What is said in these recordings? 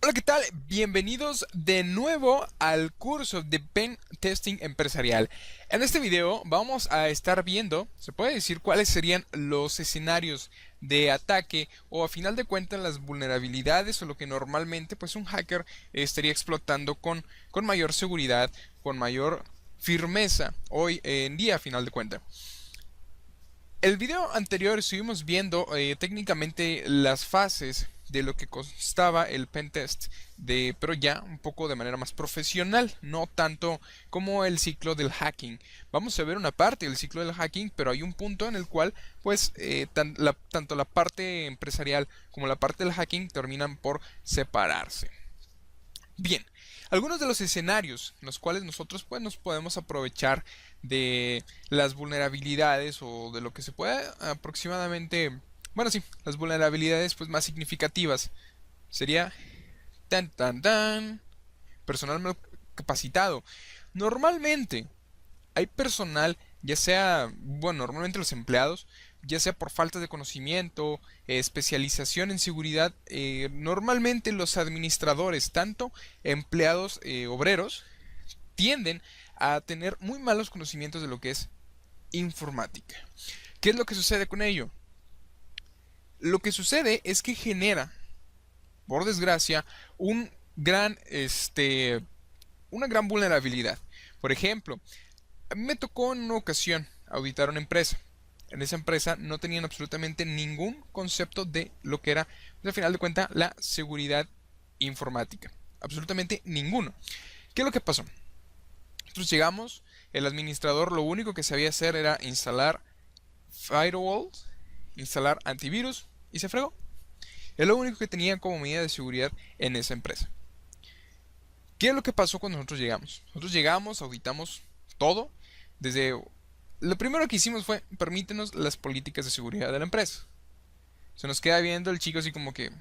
Hola, ¿qué tal? Bienvenidos de nuevo al curso de Pen Testing Empresarial. En este video vamos a estar viendo, se puede decir, cuáles serían los escenarios de ataque o a final de cuentas las vulnerabilidades o lo que normalmente pues un hacker estaría explotando con mayor seguridad, con mayor firmeza hoy en día a final de cuentas. El video anterior estuvimos viendo técnicamente las fases de lo que constaba el pentest, pero ya un poco de manera más profesional, no tanto como el ciclo del hacking. Vamos a ver una parte del ciclo del hacking, pero hay un punto en el cual pues tanto la parte empresarial como la parte del hacking terminan por separarse. Bien, algunos de los escenarios en los cuales nosotros pues nos podemos aprovechar de las vulnerabilidades o de lo que se puede aproximadamente, bueno, sí, las vulnerabilidades pues más significativas sería tan tan tan personal mal capacitado. Normalmente hay personal, ya sea, bueno, normalmente los empleados, ya sea por falta de conocimiento, especialización en seguridad, normalmente los administradores, tanto empleados obreros, tienden a tener muy malos conocimientos de lo que es informática. ¿Qué es lo que sucede con ello? Lo que sucede es que genera, por desgracia, un gran, una gran vulnerabilidad. Por ejemplo, me tocó en una ocasión auditar una empresa. En esa empresa no tenían absolutamente ningún concepto de lo que era, pues, al final de cuentas, la seguridad informática. Absolutamente ninguno. ¿Qué es lo que pasó? Nosotros llegamos, el administrador lo único que sabía hacer era instalar firewalls, instalar antivirus y se fregó. Es lo único que tenía como medida de seguridad en esa empresa. ¿Qué es lo que pasó cuando nosotros llegamos? Nosotros llegamos, auditamos todo. Desde lo primero que hicimos fue permítenos las políticas de seguridad de la empresa. Se nos queda viendo el chico así como que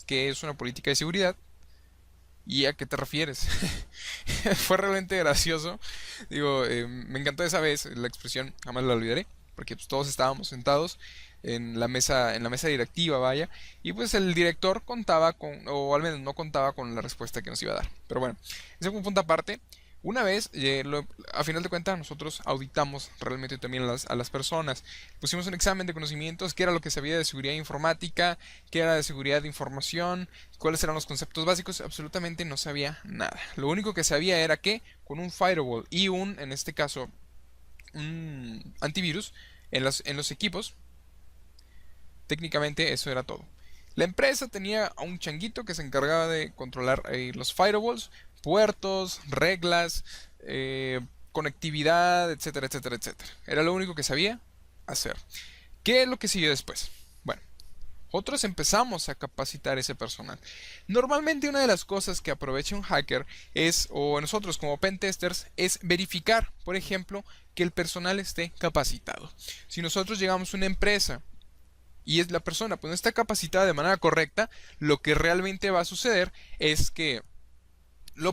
¿qué es una política de seguridad? ¿Y a qué te refieres? Fue realmente gracioso. Digo, me encantó esa vez la expresión, jamás la olvidaré, porque pues, todos estábamos sentados en la mesa directiva, vaya, y pues el director contaba con, o al menos no contaba con la respuesta que nos iba a dar. Pero bueno, ese fue un punto aparte. Una vez, a final de cuentas, nosotros auditamos realmente también a las personas. Pusimos un examen de conocimientos, qué era lo que sabía de seguridad informática, qué era de seguridad de información, cuáles eran los conceptos básicos. Absolutamente no sabía nada. Lo único que sabía era que con un firewall y en este caso, un antivirus en los equipos, técnicamente eso era todo. La empresa tenía a un changuito que se encargaba de controlar los firewalls, puertos, reglas, conectividad, etcétera, etcétera, etcétera. Era lo único que sabía hacer. ¿Qué es lo que siguió después? Bueno, otros empezamos a capacitar ese personal. Normalmente una de las cosas que aprovecha un hacker es, o nosotros como pentesters, es verificar, por ejemplo, que el personal esté capacitado. Si nosotros llegamos a una empresa y es la persona pues no está capacitada de manera correcta, lo que realmente va a suceder es que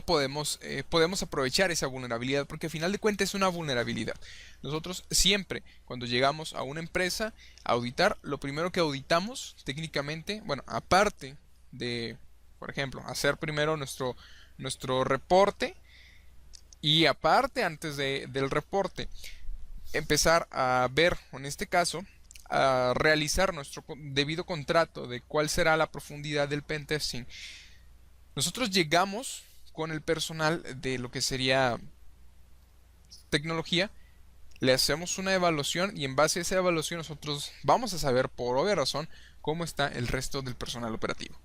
podemos aprovechar esa vulnerabilidad, porque al final de cuentas es una vulnerabilidad. Nosotros siempre, cuando llegamos a una empresa a auditar, lo primero que auditamos técnicamente, bueno, aparte de, por ejemplo, hacer primero nuestro reporte y aparte antes del reporte, empezar a ver, en este caso, a realizar nuestro debido contrato de cuál será la profundidad del pentesting. Nosotros llegamos con el personal de lo que sería tecnología, le hacemos una evaluación y en base a esa evaluación nosotros vamos a saber por obvia razón cómo está el resto del personal operativo.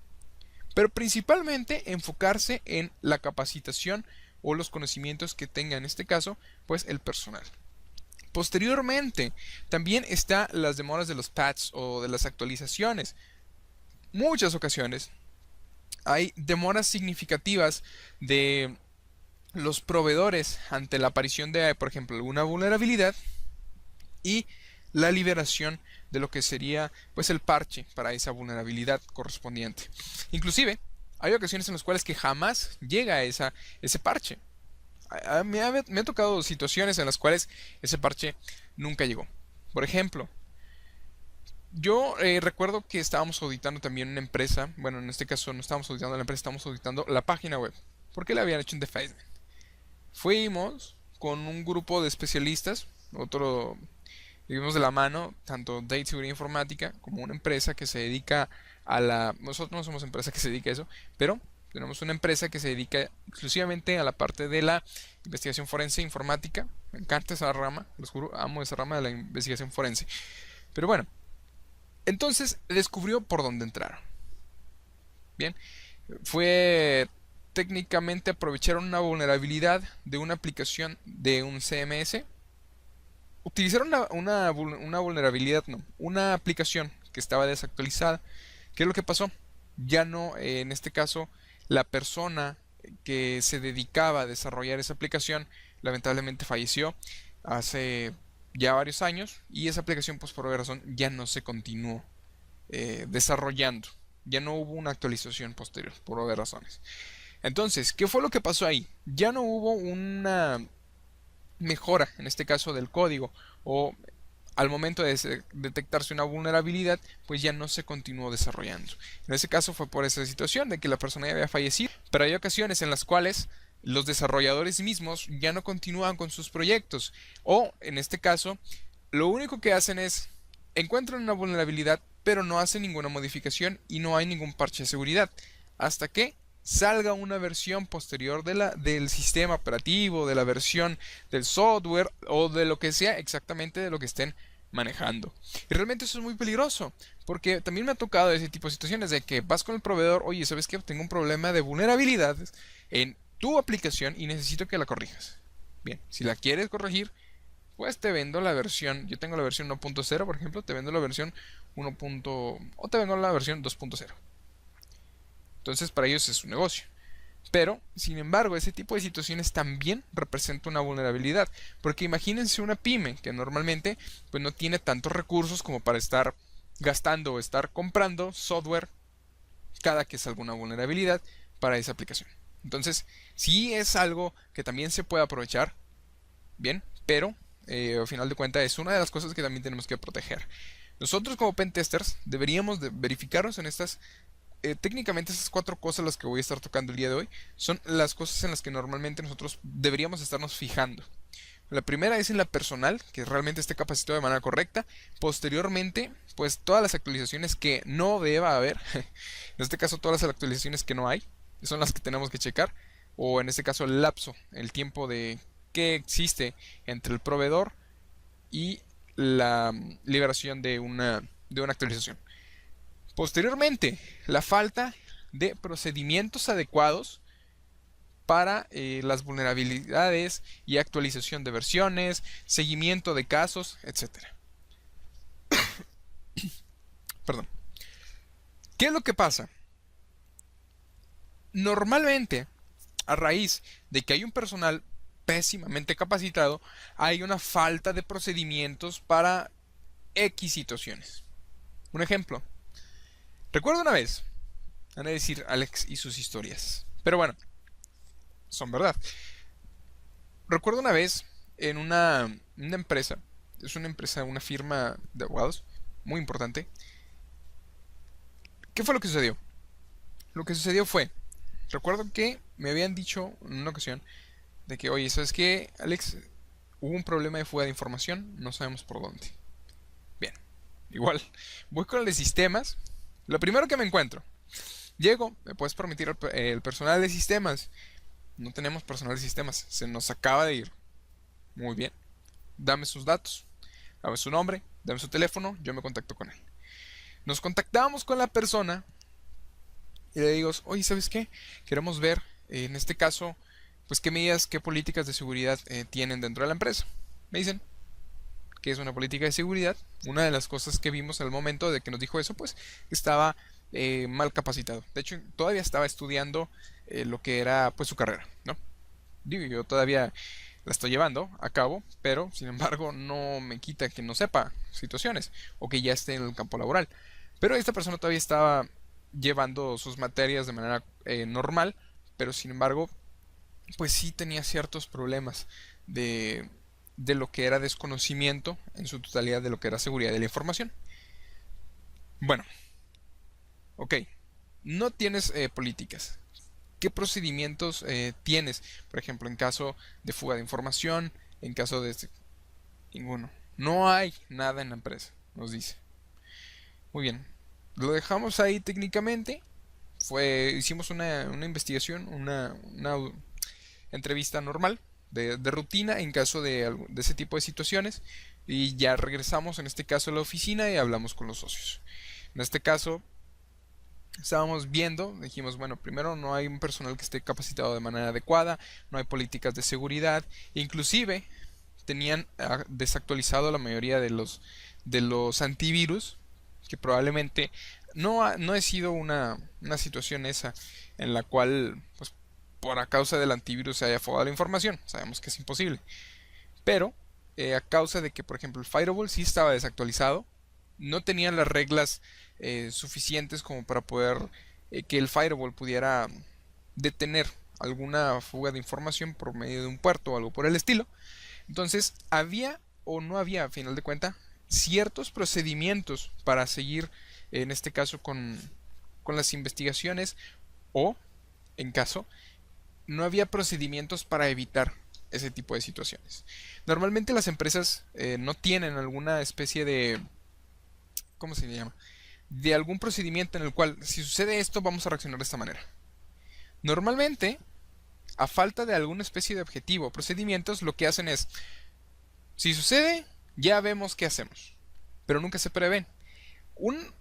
Pero principalmente enfocarse en la capacitación o los conocimientos que tenga en este caso pues el personal. Posteriormente, también está las demoras de los patches o de las actualizaciones. Muchas ocasiones hay demoras significativas de los proveedores ante la aparición de, por ejemplo, alguna vulnerabilidad y la liberación de lo que sería pues el parche para esa vulnerabilidad correspondiente. Inclusive, hay ocasiones en las cuales que jamás llega ese parche. Me ha tocado situaciones en las cuales ese parche nunca llegó. Por ejemplo, Yo recuerdo que estábamos auditando también una empresa. Bueno, en este caso no estábamos auditando la empresa, estábamos auditando la página web. Porque le habían hecho un defacement. Fuimos con un grupo de especialistas, otro, vivimos de la mano, tanto de seguridad informática como una empresa que se dedica a la... Nosotros no somos empresa que se dedica a eso, pero tenemos una empresa que se dedica exclusivamente a la parte de la investigación forense informática. Me encanta esa rama, les juro, amo esa rama de la investigación forense. Pero bueno, entonces descubrió por dónde entrar. Bien, fue técnicamente aprovecharon una vulnerabilidad de una aplicación de un CMS. Utilizaron una vulnerabilidad, no, una aplicación que estaba desactualizada. ¿Qué es lo que pasó? Ya no, en este caso, la persona que se dedicaba a desarrollar esa aplicación lamentablemente falleció hace ya varios años y esa aplicación, pues por alguna razón, ya no se continuó desarrollando. Ya no hubo una actualización posterior, por obvias razones. Entonces, ¿qué fue lo que pasó ahí? Ya no hubo una mejora, en este caso del código, o al momento de detectarse una vulnerabilidad, pues ya no se continuó desarrollando. En ese caso fue por esa situación de que la persona ya había fallecido, pero hay ocasiones en las cuales los desarrolladores mismos ya no continúan con sus proyectos, o en este caso, lo único que hacen es encuentran una vulnerabilidad, pero no hacen ninguna modificación y no hay ningún parche de seguridad, hasta que salga una versión posterior del sistema operativo, de la versión del software o de lo que sea exactamente de lo que estén manejando. Y realmente eso es muy peligroso, porque también me ha tocado ese tipo de situaciones de que vas con el proveedor, oye, ¿sabes qué? Tengo un problema de vulnerabilidades en tu aplicación y necesito que la corrijas. Bien, si la quieres corregir, pues te vendo la versión, yo tengo la versión 1.0, por ejemplo, te vendo la versión 1. O te vendo la versión 2.0. Entonces para ellos es un negocio. Pero, sin embargo, ese tipo de situaciones también representa una vulnerabilidad. Porque imagínense una pyme que normalmente pues, no tiene tantos recursos como para estar gastando o estar comprando software cada que salga una vulnerabilidad para esa aplicación. Entonces, sí es algo que también se puede aprovechar, bien, pero al final de cuentas es una de las cosas que también tenemos que proteger. Nosotros como pentesters deberíamos de verificarnos en estas técnicamente esas cuatro cosas las que voy a estar tocando el día de hoy son las cosas en las que normalmente nosotros deberíamos estarnos fijando. La primera es en la personal, que realmente esté capacitado de manera correcta. Posteriormente, pues todas las actualizaciones que no deba haber, en este caso todas las actualizaciones que no hay, son las que tenemos que checar. O en este caso el lapso, el tiempo de que existe entre el proveedor y la liberación de una actualización. Posteriormente, la falta de procedimientos adecuados para las vulnerabilidades y actualización de versiones, seguimiento de casos, etcétera. Perdón. ¿Qué es lo que pasa? Normalmente, a raíz de que hay un personal pésimamente capacitado, hay una falta de procedimientos para X situaciones. Un ejemplo. Recuerdo una vez, van a decir Alex y sus historias, pero bueno, son verdad. Recuerdo una vez en una empresa, es una empresa, una firma de abogados muy importante. ¿Qué fue lo que sucedió? Lo que sucedió fue, recuerdo que me habían dicho en una ocasión de que, oye, ¿sabes qué, Alex? Hubo un problema de fuga de información, no sabemos por dónde. Bien, igual, voy con el de sistemas. Lo primero que me encuentro, llego, ¿me puedes permitir el personal de sistemas? No tenemos personal de sistemas, se nos acaba de ir. Muy bien, dame sus datos, dame su nombre, dame su teléfono, yo me contacto con él. Nos contactamos con la persona y le digo, oye, ¿sabes qué? Queremos ver, en este caso, pues qué medidas, qué políticas de seguridad tienen dentro de la empresa. Me dicen que es una política de seguridad. Una de las cosas que vimos al momento de que nos dijo eso, pues estaba mal capacitado. De hecho, todavía estaba estudiando lo que era pues su carrera, ¿no? Digo, yo todavía la estoy llevando a cabo, pero sin embargo no me quita que no sepa situaciones o que ya esté en el campo laboral. Pero esta persona todavía estaba llevando sus materias de manera normal, pero sin embargo, pues sí tenía ciertos problemas de lo que era desconocimiento en su totalidad de lo que era seguridad de la información. Bueno, ok. No tienes políticas. ¿Qué procedimientos tienes? Por ejemplo, en caso de fuga de información, en caso de... Ninguno. No hay nada en la empresa, nos dice. Muy bien. Lo dejamos ahí técnicamente. Hicimos una investigación, una entrevista normal, de rutina en caso de ese tipo de situaciones. Y ya regresamos, en este caso, a la oficina y hablamos con los socios. En este caso, estábamos viendo, dijimos, bueno, primero no hay un personal que esté capacitado de manera adecuada, no hay políticas de seguridad, inclusive tenían desactualizado la mayoría de los antivirus, que probablemente no ha sido una situación esa en la cual, pues, por a causa del antivirus se haya fugado la información, sabemos que es imposible, pero a causa de que, por ejemplo, el firewall sí estaba desactualizado, no tenían las reglas suficientes como para poder que el firewall pudiera detener alguna fuga de información por medio de un puerto o algo por el estilo. Entonces, había o no había, a final de cuentas, ciertos procedimientos para seguir, en este caso, con las investigaciones, o, en caso, no había procedimientos para evitar ese tipo de situaciones. Normalmente las empresas no tienen alguna especie de, ¿cómo se llama? De algún procedimiento en el cual, si sucede esto, vamos a reaccionar de esta manera. Normalmente, a falta de alguna especie de objetivo o procedimientos, lo que hacen es, si sucede, ya vemos qué hacemos, pero nunca se prevén. Un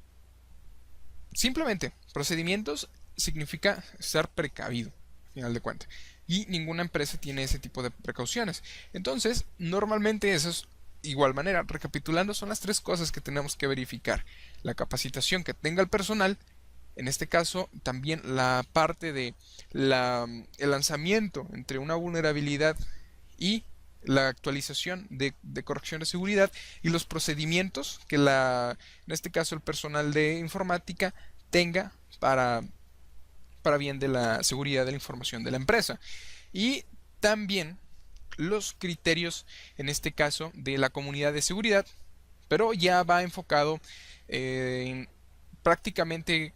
Simplemente procedimientos significa estar precavido, al final de cuentas. Y ninguna empresa tiene ese tipo de precauciones. Entonces, normalmente eso es igual manera. Recapitulando, son las tres cosas que tenemos que verificar. La capacitación que tenga el personal. En este caso, también la parte de el lanzamiento entre una vulnerabilidad y la actualización de corrección de seguridad y los procedimientos que en este caso el personal de informática tenga para bien de la seguridad de la información de la empresa. Y también los criterios, en este caso, de la comunidad de seguridad, pero ya va enfocado en prácticamente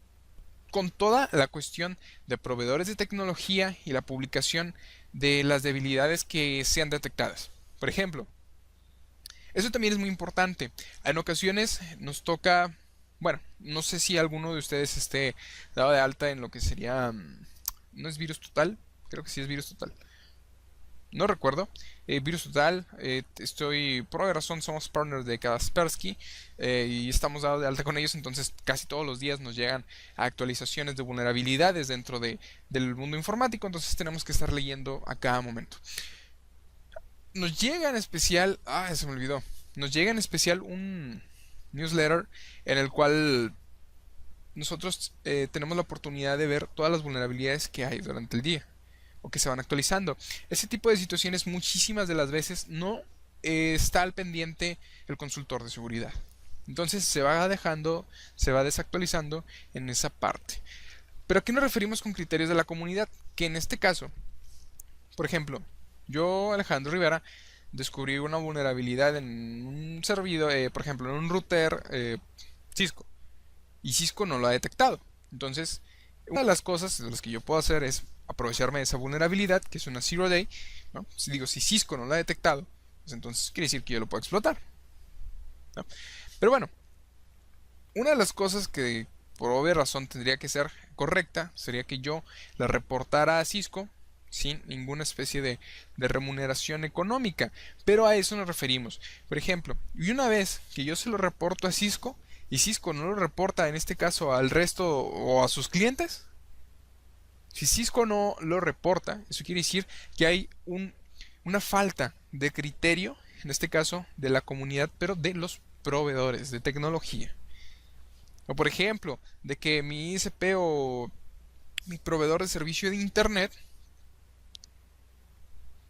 con toda la cuestión de proveedores de tecnología y la publicación de las debilidades que sean detectadas. Por ejemplo, eso también es muy importante. En ocasiones nos toca, bueno, no sé si alguno de ustedes esté dado de alta en lo que sería, ¿no es virus total? Creo que sí es virus total. No recuerdo. Virus Total, por alguna razón somos partners de Kaspersky y estamos dados de alta con ellos, entonces casi todos los días nos llegan actualizaciones de vulnerabilidades dentro del mundo informático, entonces tenemos que estar leyendo a cada momento. Nos llega en especial, se me olvidó, nos llega en especial un newsletter en el cual nosotros tenemos la oportunidad de ver todas las vulnerabilidades que hay durante el día o que se van actualizando. Ese tipo de situaciones muchísimas de las veces no está al pendiente el consultor de seguridad. Entonces se va dejando, se va desactualizando en esa parte. Pero ¿a qué nos referimos con criterios de la comunidad? Que en este caso, por ejemplo, yo, Alejandro Rivera, descubrí una vulnerabilidad en un servidor, por ejemplo, en un router Cisco. Y Cisco no lo ha detectado. Entonces, una de las cosas de las que yo puedo hacer es aprovecharme de esa vulnerabilidad, que es una zero day, ¿no? Si Cisco no lo ha detectado, pues entonces quiere decir que yo lo puedo explotar, ¿no? Pero bueno, una de las cosas que por obvia razón tendría que ser correcta sería que yo la reportara a Cisco sin ninguna especie de remuneración económica. Pero a eso nos referimos. Por ejemplo, y una vez que yo se lo reporto a Cisco y Cisco no lo reporta, en este caso al resto o a sus clientes, si Cisco no lo reporta, eso quiere decir que hay una falta de criterio, en este caso de la comunidad, pero de los proveedores de tecnología. O por ejemplo, de que mi ISP o mi proveedor de servicio de internet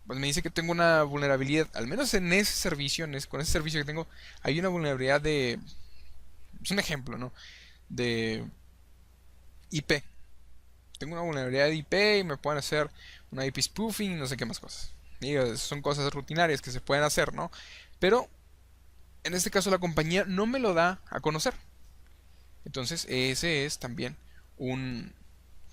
pues me dice que tengo una vulnerabilidad, al menos en ese servicio, con ese servicio que tengo, hay una vulnerabilidad es un ejemplo, ¿no? De IP. Tengo una vulnerabilidad de IP y me pueden hacer una IP spoofing y no sé qué más cosas. Digo, son cosas rutinarias que se pueden hacer, ¿no? Pero en este caso la compañía no me lo da a conocer. Entonces, ese es también un,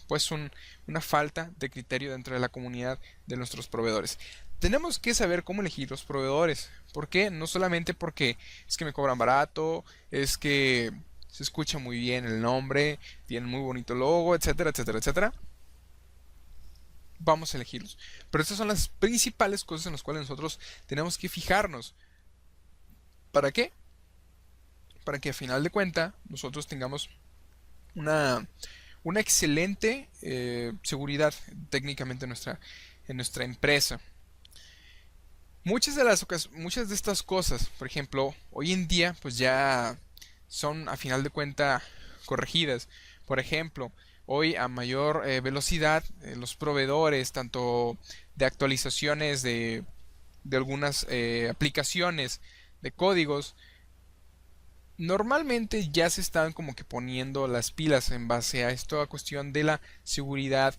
pues una falta de criterio dentro de la comunidad de nuestros proveedores. Tenemos que saber cómo elegir los proveedores. ¿Por qué? No solamente porque es que me cobran barato, es que se escucha muy bien el nombre, tienen muy bonito logo, etcétera, etcétera, etcétera. Vamos a elegirlos. Pero estas son las principales cosas en las cuales nosotros tenemos que fijarnos. ¿Para qué? Para que a final de cuentas nosotros tengamos una, una excelente seguridad técnicamente en nuestra empresa. Muchas de estas cosas, por ejemplo, hoy en día pues ya son a final de cuenta corregidas. Por ejemplo, hoy a mayor velocidad los proveedores tanto de actualizaciones de algunas aplicaciones de códigos normalmente ya se están como que poniendo las pilas en base a esto, a cuestión de la seguridad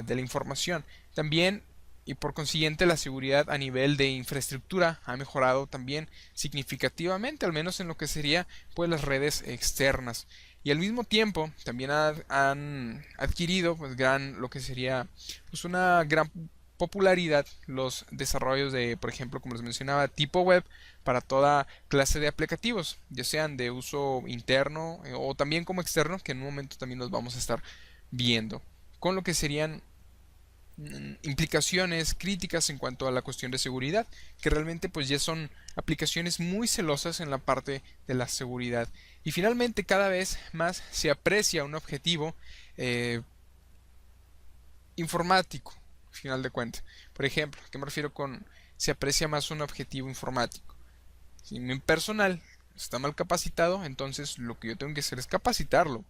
de la información. También y por consiguiente la seguridad a nivel de infraestructura ha mejorado también significativamente, al menos en lo que sería pues las redes externas. Y al mismo tiempo también han adquirido pues lo que sería pues una gran popularidad los desarrollos de, por ejemplo, como les mencionaba, tipo web para toda clase de aplicativos, ya sean de uso interno o también como externo, que en un momento también los vamos a estar viendo, con lo que serían implicaciones críticas en cuanto a la cuestión de seguridad, que realmente pues ya son aplicaciones muy celosas en la parte de la seguridad. Y finalmente cada vez más se aprecia un objetivo informático, al final de cuentas. Por ejemplo, ¿a qué me refiero con se aprecia más un objetivo informático? Si mi personal está mal capacitado, entonces lo que yo tengo que hacer es capacitarlo.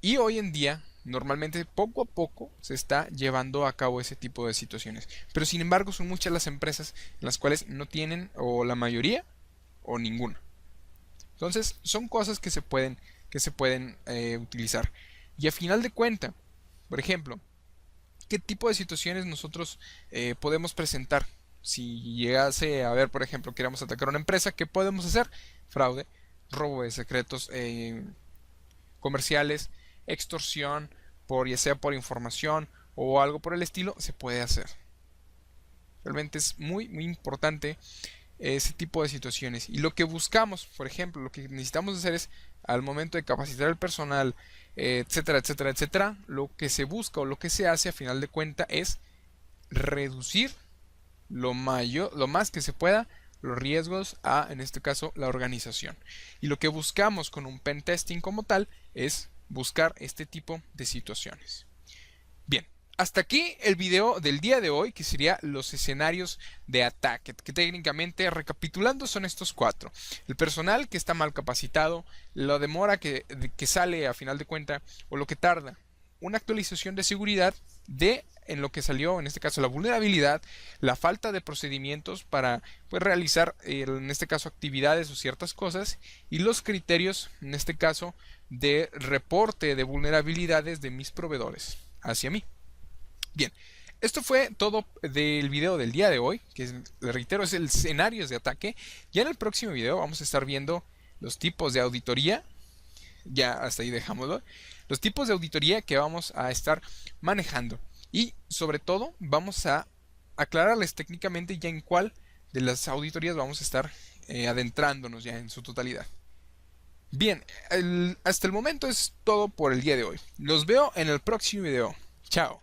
Y hoy en día, normalmente poco a poco se está llevando a cabo ese tipo de situaciones. Pero sin embargo, son muchas las empresas en las cuales no tienen o la mayoría o ninguna. Entonces, son cosas que se pueden utilizar. Y a final de cuenta, por ejemplo, ¿qué tipo de situaciones nosotros podemos presentar? Si llegase a ver, por ejemplo, queremos atacar una empresa, ¿qué podemos hacer? Fraude, robo de secretos comerciales, extorsión, ya sea por información o algo por el estilo, se puede hacer. Realmente es muy, muy importante ese tipo de situaciones. Y lo que buscamos, por ejemplo, lo que necesitamos hacer es, al momento de capacitar al personal, etcétera, etcétera, etcétera, lo que se busca o lo que se hace a final de cuenta es reducir lo más que se pueda los riesgos a, en este caso, la organización. Y lo que buscamos con un pen testing como tal es buscar este tipo de situaciones. Bien, hasta aquí el video del día de hoy, que sería los escenarios de ataque, que técnicamente, recapitulando, son estos cuatro. El personal que está mal capacitado, la demora que sale a final de cuenta, o lo que tarda una actualización de seguridad en lo que salió, en este caso la vulnerabilidad, la falta de procedimientos para pues, realizar, en este caso, actividades o ciertas cosas, y los criterios, en este caso, de reporte de vulnerabilidades de mis proveedores hacia mí. Bien, esto fue todo del video del día de hoy, que le reitero es el escenarios de ataque. Ya en el próximo video vamos a estar viendo los tipos de auditoría, ya hasta ahí dejámoslo, los tipos de auditoría que vamos a estar manejando. Y sobre todo vamos a aclararles técnicamente ya en cuál de las auditorías vamos a estar adentrándonos ya en su totalidad. Bien, hasta el momento es todo por el día de hoy. Los veo en el próximo video. Chao.